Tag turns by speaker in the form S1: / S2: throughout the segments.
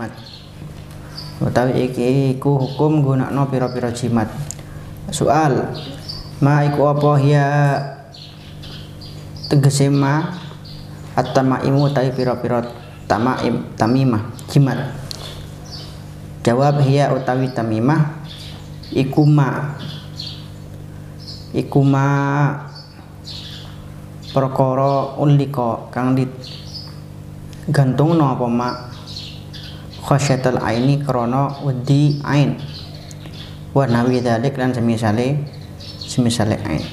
S1: jimat. Utawi iki iku hukum gunakno pira-pira jimat. Soal ma iku apa ya tegese ma at-tamaimu ta'i pira-pira tamimah jimat. Jawab hiya utawi tamimah iku ma perkara ulika kang digantungno apa ma khasyatul aini krana wedi ain wa nawi dzalik lan semisale ain.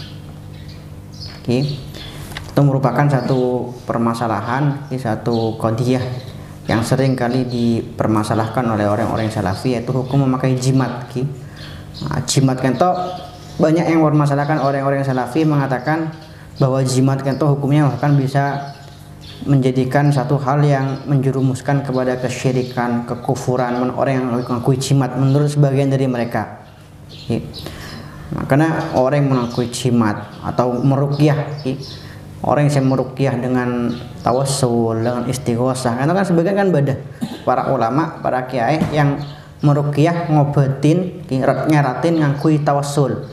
S1: Itu merupakan satu permasalahan, satu qadhiyah yang sering kali dipermasalahkan oleh orang-orang salafi, yaitu hukum memakai jimat. Jimat kento banyak yang mempermasalahkan. Orang-orang salafi mengatakan bahwa jimat kento hukumnya bahkan bisa menjadikan satu hal yang menjerumuskan kepada kesyirikan, kekufuran orang yang mengakui jimat menurut sebagian dari mereka. Nah, karena orang yang mengakui jimat atau meruqyah, orang yang meruqyah dengan tawassul, dengan istighosah, karena kan sebagian kan badah para ulama, para kiai yang meruqyah ngobatin, nyaratin ngakui tawassul.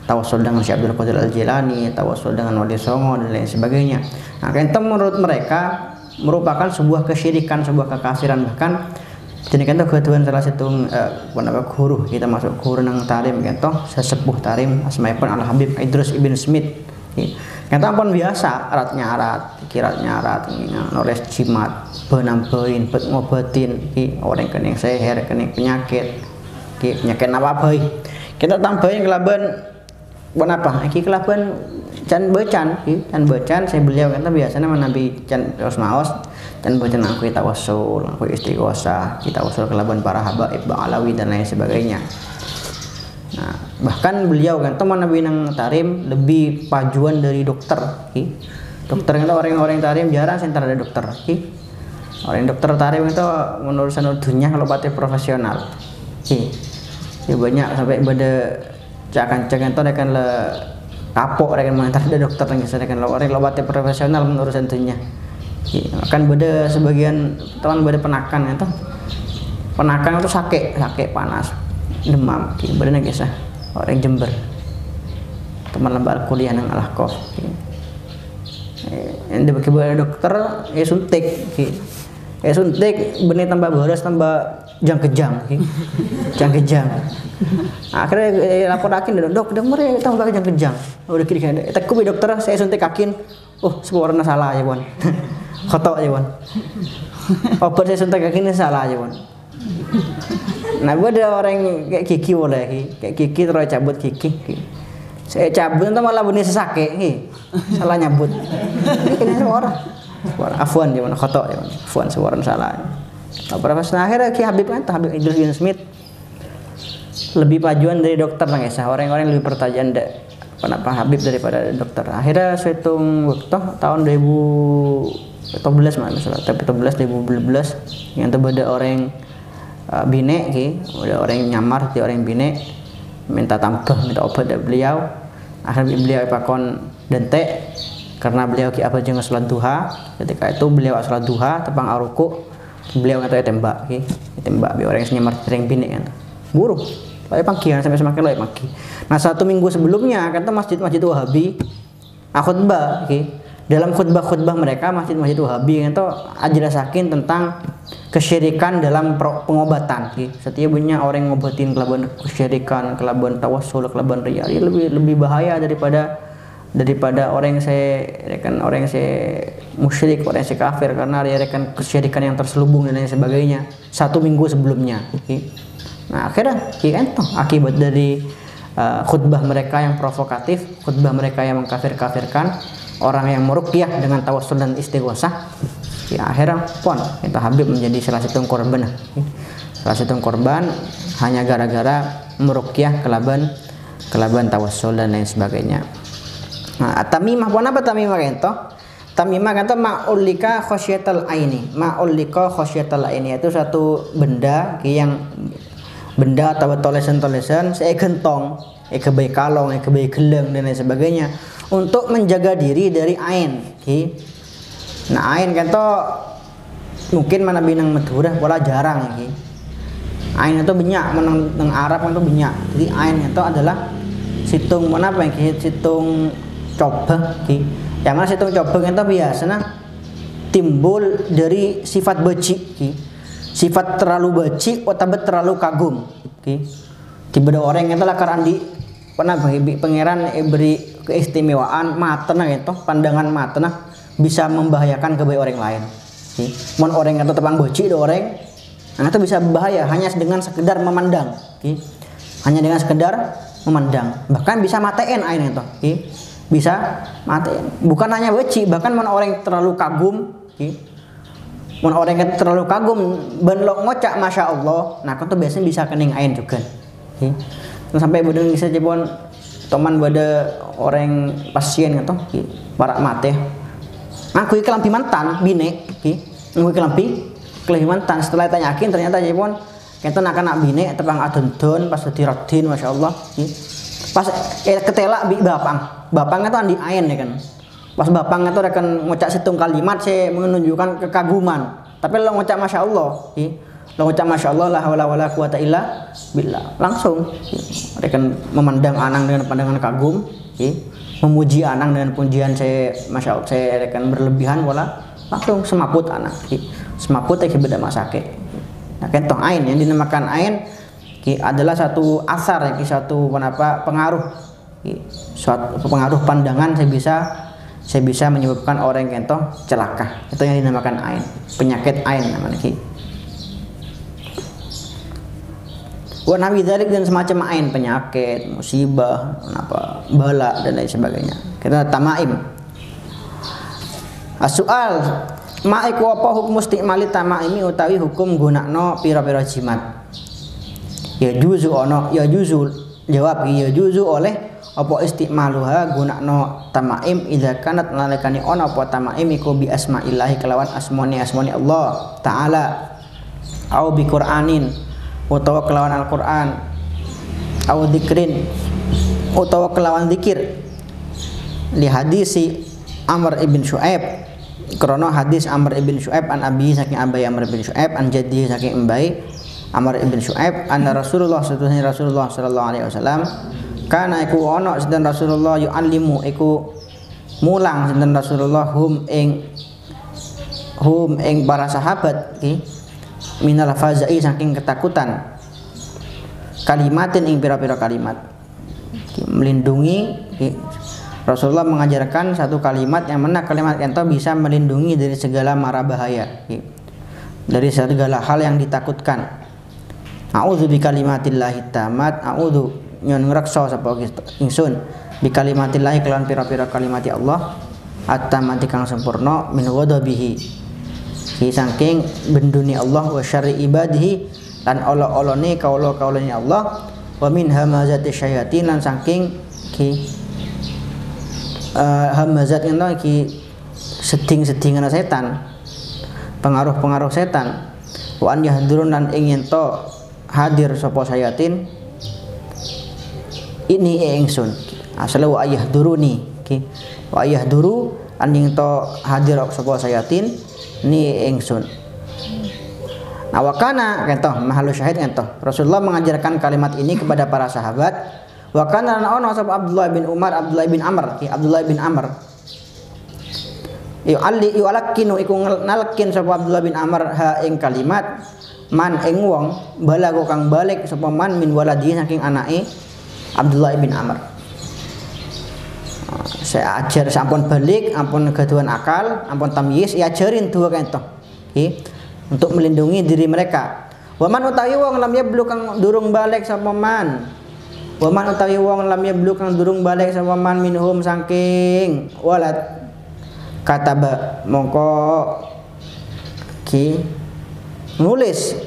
S1: Tawassul dengan Syekh Abdul Qadir Al-Jilani, tawassul dengan Wali Songo dan lain sebagainya. Nah, itu menurut mereka merupakan sebuah kesyirikan, sebuah kekafiran. Bahkan jadi kan ketuan salah satu guru kita masuk guru nang tarim gitu, sesepuh tarim asmaipun Al Habib Idrus Ibn Smith. Kita pun biasa arat nyarat nulis jimat benambahin bet ngobatin orang kena seher, kena penyakit apa kita tambahin kelaban buat apa? Iki kelaban can becan saya beliau kata biasanya menabi can maos dan becan aku tawassul, aku istighosah, kita tawassul kelaban para habaib Alawi dan lain sebagainya. Nah, bahkan beliau kan teman Nabi nang tarim lebih pajuan dari dokter. Dokter itu orang-orang tarim jarang sentar ada dokter. Orang dokter tarim itu menurut dunia kalau pati profesional. Ya banyak sampai pada cakan itu akan le kapok akan mengantar ada dokter yang akan orang pati profesional menurut dunia. Akan beda sebagian teman beda penakan itu. Penakan itu sakit panas. Demam, badannya kisah orang Jember teman lembar kuliah yang Al-Ahqaf yang dibagi dokter suntik benih tambah boros tambah jang-kejang akhirnya lapor akin dok mereka tambah jang-kejang udah kira-kira teku dokter saya suntik akin sebuah salah ya bon kotok ya bon obat saya suntik akin salah ya bon. Nah, ada orang kayak Kiki boleh, kayak Kiki terus cabut Kiki. Saya cabut entah malah benih sesake, salah nyabut. Ini kena suara Afwan ya mana khotok ya mana Afwan suara salah. Berapa akhirnya Ki Habib kan, Habib Idrus bin Smith lebih pajuan dari dokter nang ya. Orang-orang lebih pertajaan kenapa Habib daripada dokter. Akhirnya suatu waktu tahun 2012 masalah, tapi 2012 yang terbedak orang bine udah orang yang nyamar di orang bine minta tambah minta obat dari beliau. Akhirnya beliau pakon dente karena beliau apa jangan sholat duha. Ketika itu beliau sholat duha tepang aruku beliau ngata tembak biar orang yang nyamar orang bine kan buruk tapi panggian sampai semakin lagi pagi. Nah, 1 minggu sebelumnya kata masjid Wahabi khutbah dalam khutbah mereka masjid Wahabi itu ajelasakin tentang kesyirikan dalam pengobatan. Setiap punya orang ngobatin kelaban kesyirikan, kelaban tawassul, kelaban riya lebih bahaya daripada orang yang saya musyrik, orang yang saya kafir karena dia rekan kesyirikan yang terselubung dan lain sebagainya 1 minggu sebelumnya. Nah, akhirnya kan akibat dari khutbah mereka yang provokatif, khutbah mereka yang mengkafir-kafirkan orang yang meruqyah dengan tawassul dan istighosah, akhirnya itu Habib menjadi salah satu korban hanya gara-gara meruqyah kelaban tawassul dan lain sebagainya. Nah, tamimah apa tamimah itu? Tamimah kata ma'ulika khasyatal aini. Ma'ulika khasyatal aini itu satu benda benda atau tolesan saya gentong, kebaik kalong, kebaik geleng dan lain sebagainya untuk menjaga diri dari ain. Nah, ain kan mungkin mana binang Madura pola jarang iki. Ain itu banyak menang Arab itu banyak. Jadi ain itu adalah situng mana apa iki? Situng coba iki. Yang mana situng coba itu biasanya timbul dari sifat beci iki. Sifat terlalu beci atau terlalu kagum iki. Tiba-tiba orang itu lah karena di pernah pangeran beri keistimewaan matena itu pandangan matena bisa membahayakan kebaik orang lain. Mon orang itu tebang boci do orang, nah itu bisa bahaya hanya dengan sekedar memandang. Hanya dengan sekedar memandang, bahkan bisa matain ain itu. Bisa matain. Bukan hanya boci, bahkan mon orang terlalu kagum. Mon orang yang terlalu kagum benlok ngocak masya Allah, nah itu biasanya bisa kening ain juga. Sampai bodong bisa jebon teman pada orang pasien atau barak mate aku kelampi mantan bine aku kelampi mantan setelah tanyakin ternyata jebon kita nak bine tebang adon pas diradin masya Allah pas ketela bi bapang itu andi ain ya kan pas bapang itu akan ngocak situng kalimat saya menunjukkan kekaguman tapi lo ngocak masya Allah lo ngucap masya Allah la hawla wala quwata illa billah langsung mereka memandang anang dengan pandangan kagum memuji anang dengan pujian saya masya Allah saya akan berlebihan wala langsung semaput anak semaput beda masake nah kentong ain yang dinamakan ain adalah satu asar satu pengaruh suatu pengaruh pandangan saya bisa menyebabkan orang kentong celaka itu yang dinamakan ain penyakit ain namanya wa nawi dzalik dan semacam ain penyakit, musibah, bala dan lain sebagainya. Kita tamaim. As-soal ma iku apa hukum istimali tamaimi utawi hukum gunakno pira-pira jimat. Ya juzu ono, ya juzu jawab ya juzu oleh apa istimaluha gunakno tamaim idza kanat nalikani ono apa tamaim iku bi asma'illahi kelawan asmani Allah taala au bi Qur'anin utawa kelawan Al-Quran au dzikrin utawa kelawan zikir li hadisi Amr ibn Syu'aib krana hadis Amr ibn Syu'aib an abi saking abai Amr ibn Syu'aib an jaddi saking embai Amr ibn Syu'aib anna Rasulullah sallallahu alaihi wasallam kana iku ana sinten Rasulullah yu'allimu iku mulang sinten Rasulullah hum ing para sahabat minal fazai saking ketakutan kalimatin ing pira-pira kalimat melindungi Rasulullah mengajarkan satu kalimat yang mana kalimat itu bisa melindungi dari segala mara bahaya dari segala hal yang ditakutkan a'udzu bi kalimatillahi tamat a'udzu nyon ngrekso sapa ingsun bi kalimatillahi kelawan pira-pira kalimat Allah at-tamati kang sempurna min ghadabihi saking benduni Allah wa syarri ibadihi lan Allah-olone kaula-kaulane Allah wa min hamazati syayatin lan saking hamazat itu seding-sedingan setan pengaruh-pengaruh setan wa an yahdurun lan ingin to hadir sapa syayatin ini ingsun asale wa yahduruni wa yahduru an ingin to hadir sapa syayatin ni ingsun. Nah wakana kentoh mahalu syahid kentoh Rasulullah mengajarkan kalimat ini kepada para sahabat. Wakana ana sapa Abdullah bin Umar Abdullah bin Amr yu'alakkinu iku nalkin sapa Abdullah bin Amr ha ing kalimat man ing wong balago kang balik sapa man min waladi saking anake Abdullah bin Amr. Saya ajar sampun balik, ampun kegaduhan akal, ampun tamyiz, ya ajarin dua kentoh. Untuk melindungi diri mereka. Wa man utawi wong lam yablu kang durung balik sapa man. Wa man utawi wong lam yablu kang durung balik sapa man minhum saking walad. Kataba mongko nulis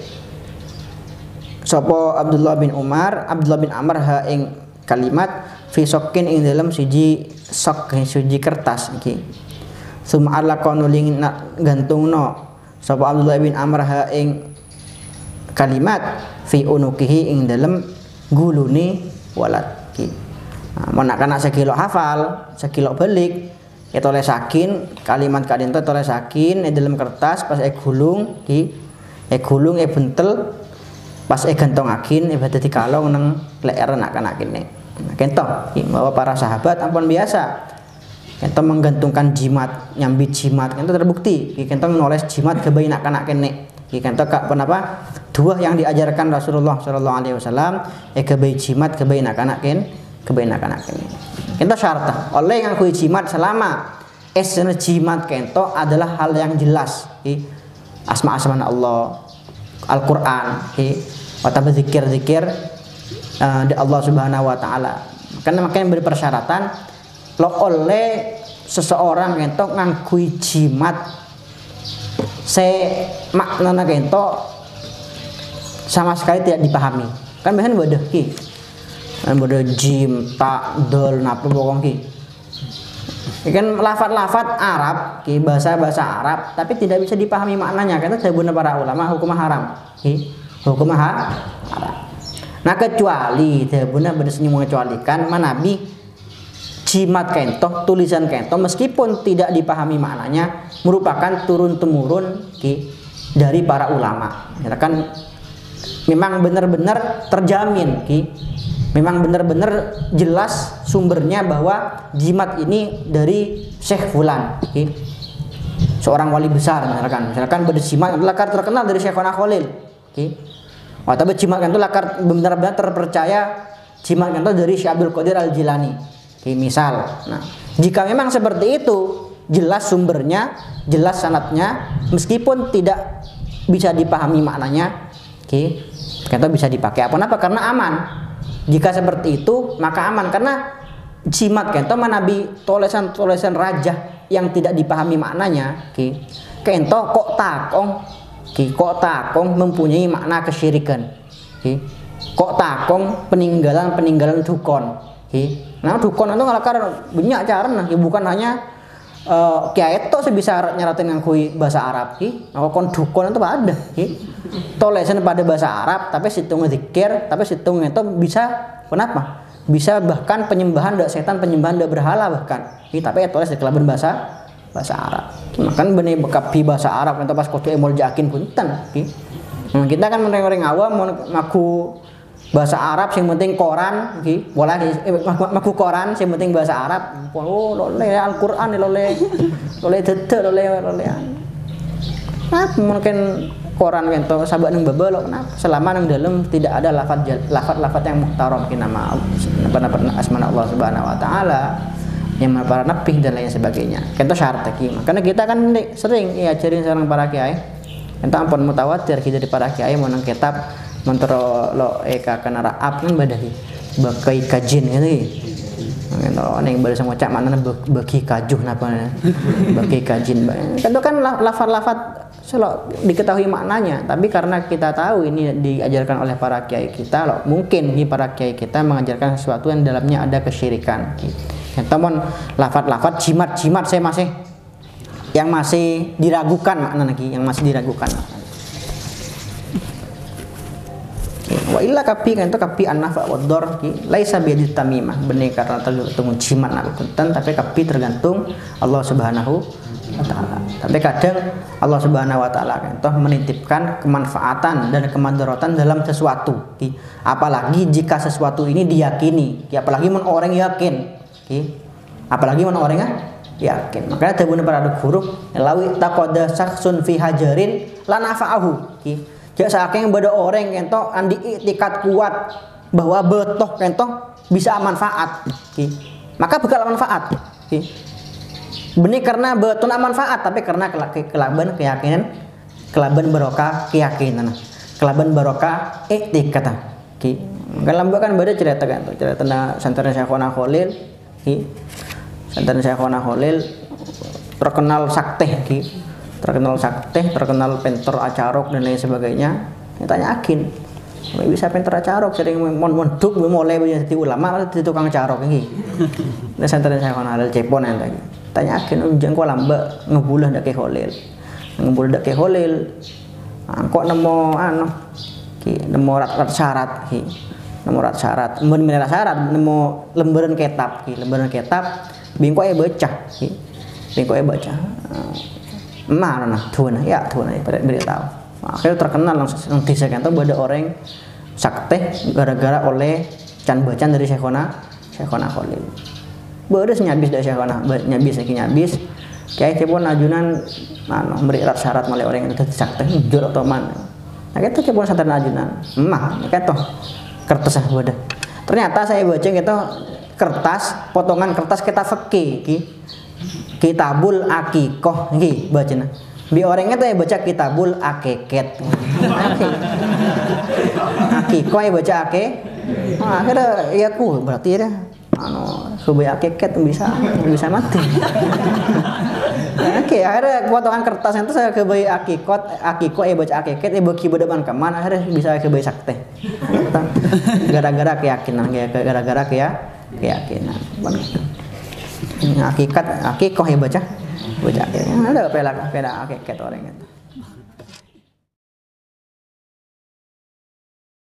S1: sapa Abdullah bin Amr ha ing kalimat fi sokin ing dalam siji sok siji kertas iki summa alaqanu ling gantungno sapa Abdullah bin Amr ha ing kalimat fi unukihi ing dalam gulune walad iki mon nak kana sekilo hafal sekilo balik tulisakin kalimat kadin itu tulisakin dalam kertas pas gulung ki gulung bentel pas gantongakin dadi kalong nang leher anak-anak ini. Kento bahwa para sahabat ampun biasa kento menggantungkan jimat, nyambi jimat, kento terbukti kento nulis jimat ke bayi anak-anak kene. Kento kak penapa dua yang diajarkan Rasulullah Shallallahu Alaihi Wasallam ke bayi jimat ke bayi anak-anak kene, ke bayi anak-anak kene. Kento syarat oleh ngakui jimat selama jimat kento adalah hal yang jelas asma-asma Allah, Al-Quran, atau berzikir-zikir di Allah Subhanahu Wa Taala. Karena makanya beri persyaratan lo oleh seseorang kento ngakui jimat maknanya kento sama sekali tidak dipahami. Kan biasanya bodoh ki, bodoh jim tak dol napa bokong ki. Kan lafat-lafat Arab, bahasa-bahasa Arab, tapi tidak bisa dipahami maknanya. Karena sebenarnya para ulama hukumnya haram, hukumnya haram. Nah kecuali sebenarnya bersenyum mengecualikan manabi jimat kento, tulisan kento, meskipun tidak dipahami maknanya, merupakan turun temurun dari para ulama. Misalkan memang benar-benar terjamin memang benar-benar jelas sumbernya bahwa jimat ini dari Syekh Fulan, seorang wali besar misalkan berjimat adalah terkenal dari Syekhona Khalil, atau jimat itu lakar benar-benar terpercaya jimat itu dari Syekh Abdul Qadir Al-Jilani, misal. Nah, jika memang seperti itu jelas sumbernya, jelas sanadnya, meskipun tidak bisa dipahami maknanya, kita bisa dipakai apa karena aman. Jika seperti itu maka aman karena jimat kento manabi tulisan rajah yang tidak dipahami maknanya kento kok takong mempunyai makna kesyirikan, kok takong peninggalan dukun. Nah dukun itu ngalakar banyak cara, bukan hanya kiai itu bisa nyaratin ngakui bahasa Arab kon dukun itu ada tulisan pada bahasa Arab tapi situng zikir, tapi situng itu bisa kenapa bisa bahkan penyembahan dak setan, penyembahan dak berhala bahkan tapi tulis di kelaban bahasa Arab. Makan benih bekapi bahasa Arab atau pas kudu emol jakin punten kita kan orang-orang awam maku bahasa Arab yang penting koran boleh maku koran yang penting bahasa Arab lole Al-Quran lole dede lole mungkin koran kento sahabat nang babelok kenapa selama nang dalam tidak ada lafaz yang muhtaram nama asma Allah Subhanahu Wa Taala yang para nabi dan lain sebagainya. Kento syarat karena kita kan sering ajarin seorang para kiai ento ampun mutawatir dari para kiai menang kitab mentero lo eka kana raab kan badahi bakai kajin gitu ono ning bari sama cak manane bagi kajuh napa bagi kajin itu kan lafaz-lafaz selo diketahui maknanya, tapi karena kita tahu ini diajarkan oleh para kiai kita mungkin para kiai kita mengajarkan sesuatu yang dalamnya ada kesyirikan teman lafaz-lafaz jimat saya masih diragukan makna lagi yang masih diragukan. Wa illa kapi kan itu kapi an-nafa wa dhar laisa bi yadit tamimah benih karena tergantung jimat nak punten tapi kapi tergantung Allah Subhanahu wa taala. Tapi kadang Allah Subhanahu wa taala kan toh menitipkan kemanfaatan dan kemandaratan dalam sesuatu apalagi jika sesuatu ini diyakini apalagi mun orang yakin apalagi mun orang yakin. Makanya tabun para guru lawi taqada saksun fi hajarin la nafa'ahu jak saking beda orang kento andi iktikat kuat bahwa betoh kento bisa manfaat maka bakal manfaat benih karena betul manfaat tapi karena kelaban keyakinan kelaban barokah keyakinan kelaban barokah iktikat kalau kan beda cerita kan cerita santaran Syekhona Khalil santaran Syekhona Khalil terkenal sakteh terkenal pinter acarok dan lain sebagainya. Tanya akin bisa pinter acarok sering monduk mulai jadi ulama atau jadi tukang acarok ini nah santaran Syekhona Khalil cepon lagi tanya akin ujang ko lamba ngebulah dak Khalil kok nemu rat syarat nemu lembaran kitab bingko bocah Bengkoknya baca mana nah tuan ya tuan beritahu akhirnya terkenal langsung disekan tuh ada orang sakte gara-gara oleh can bacaan dari Syekhona Khalil beres nyabis dari Syekhona nyabis kayak cepon ajunan beri syarat oleh orang itu sakte jur atau mana nah itu cepon santaran ajunan mah kayak toh kertas wadah ternyata saya baca gitu kertas potongan kertas kita fakih kitabul akikoh nggih bacana bi orangnya tuh ya baca kitabul akeket akikoh ya baca akhirnya ya berarti ya sebagai akeket bisa mati oke akhirnya potongan kertas itu saya kebayi akikoh ya baca akeket ya bagi bedepan kemana akhirnya bisa kebayi sakte gara-gara keyakinan akikoh ya baca akikah ada pela akikat orang itu